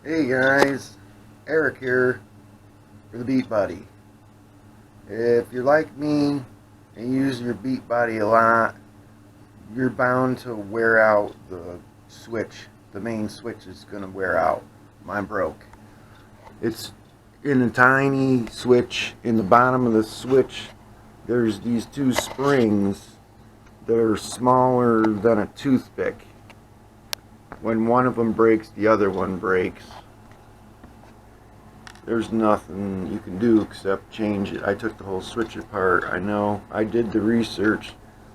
Hey guys, Eric here for the Beat Buddy. If you're like me and use your Beat Buddy a lot, you're bound to wear out the switch. The main switch is going to wear out. Mine broke. It's in a tiny switch. In the bottom of the switch, there's these two springs that are smaller than a toothpick. When one of them breaks, the other one breaks. There's nothing you can do except change it. I took the whole switch apart. I know. I did the research.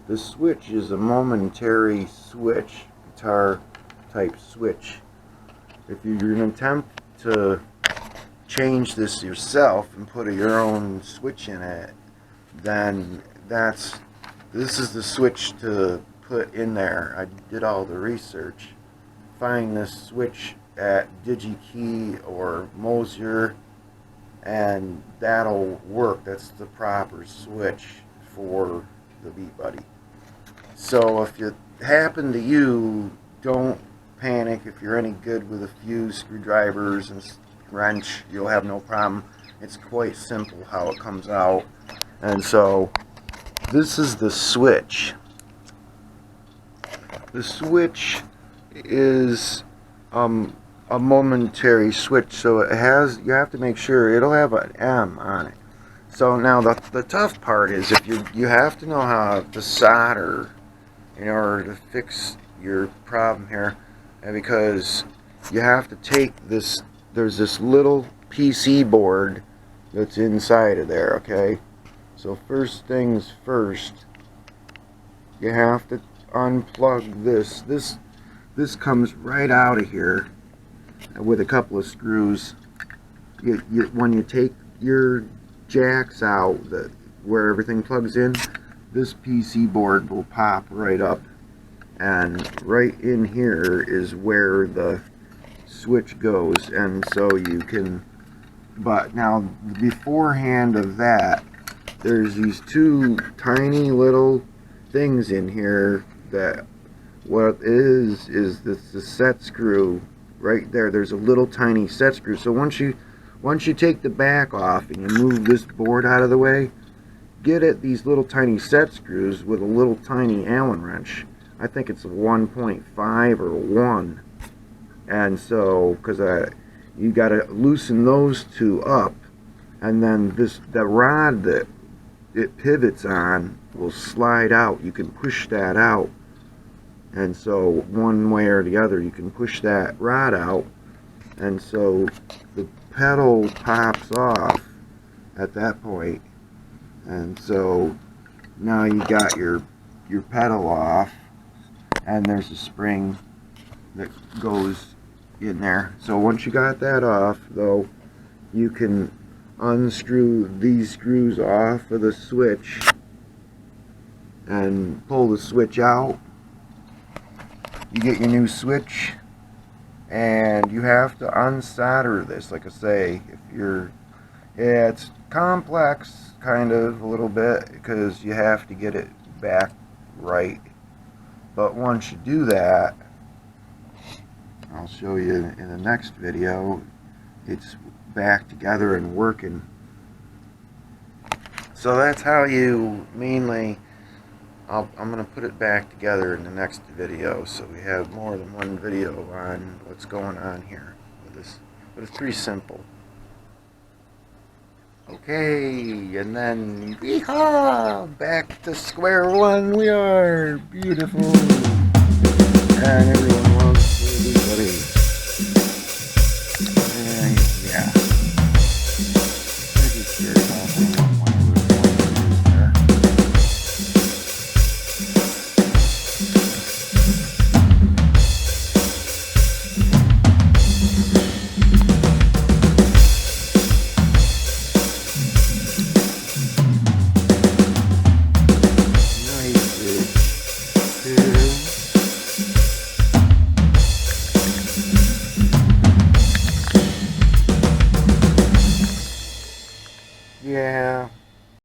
The switch is a momentary switch, guitar type switch. If you're going to attempt to change this yourself and put your own switch in it, then this is the switch to put in there. I did all the research. Find this switch at DigiKey or Mosier, and that'll work. That's the proper switch for the Beat Buddy. So if it happened to you, don't panic. If you're any good with a few screwdrivers and wrench, you'll have no problem. It's quite simple how it comes out. And so this is the switch. The switch is a momentary switch, so it has, you have to make sure it'll have an M on it. So now the tough part is if you have to know how to solder in order to fix your problem here, and because you have to take this, there's this little PC board that's inside of there, okay? So first things first, you have to unplug this. This comes right out of here with a couple of screws. When you take your jacks out, where everything plugs in, this PC board will pop right up, and right in here is where the switch goes. And so you can, but now beforehand of that, there's these two tiny little things in here that what is this the set screw right there. There's a little tiny set screw. So once you take the back off and you move this board out of the way, get at these little tiny set screws with a little tiny Allen wrench. I think it's a 1.5 or a 1. And so, because you got to loosen those two up, and then the rod that it pivots on will slide out. You can push that out. And so one way or the other you can push that rod out, and so the pedal pops off at that point. And so now you got your pedal off, and there's a spring that goes in there. So once you got that off, though, you can unscrew these screws off of the switch and pull the switch out. You get your new switch, and you have to unsolder this. Like I say, yeah, it's complex, kind of, a little bit, because you have to get it back right. But once you do that, I'll show you in the next video, it's back together and working. So that's how you mainly, I'm going to put it back together in the next video, so we have more than one video on what's going on here with this. But it's pretty simple. Okay, and then, yeehaw, back to square one we are. Beautiful.